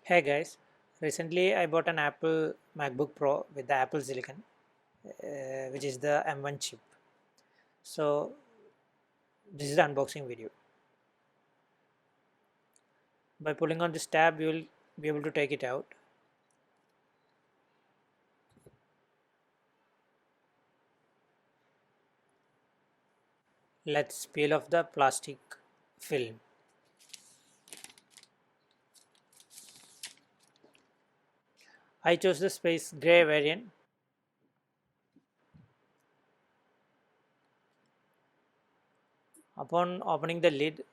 Hey guys, recently I bought an Apple MacBook Pro with the Apple Silicon, which is the M1 chip. So this is the unboxing video. By pulling on this tab, you will be able to take it out. Let's peel off the plastic film. I chose the space gray variant. Upon opening the lid,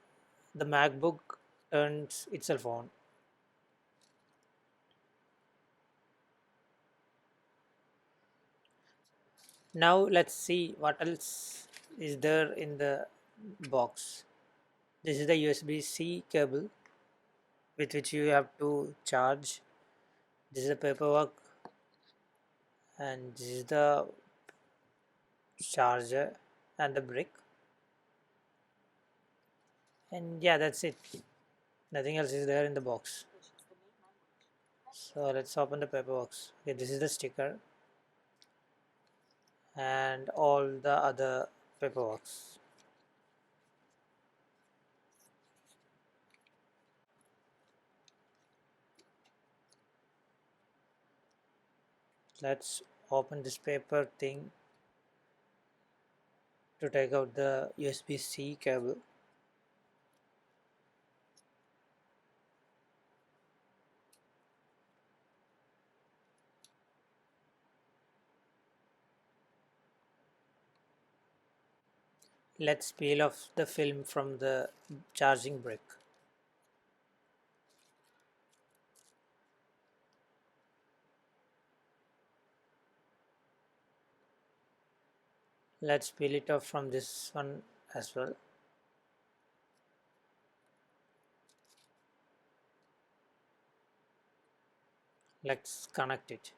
the MacBook turns itself on. Now let's see what else is there in the box. This is the USB-C cable with which you have to charge. This is the paperwork, and this is the charger and the brick, and yeah, that's it. Nothing else is there in the box. So let's open the paperwork. Okay, this is the sticker and all the other paperwork. Let's open this paper thing to take out the USB-C cable. Let's peel off the film from the charging brick. Let's peel it off from this one as well. Let's connect it.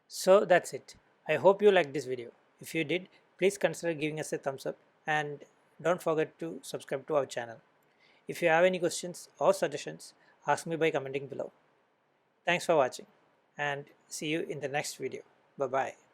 So that's it. I hope you liked this video. If you did, please consider giving us a thumbs up and don't forget to subscribe to our channel. If you have any questions or suggestions, ask me by commenting below. Thanks for watching and see you in the next video. Bye bye.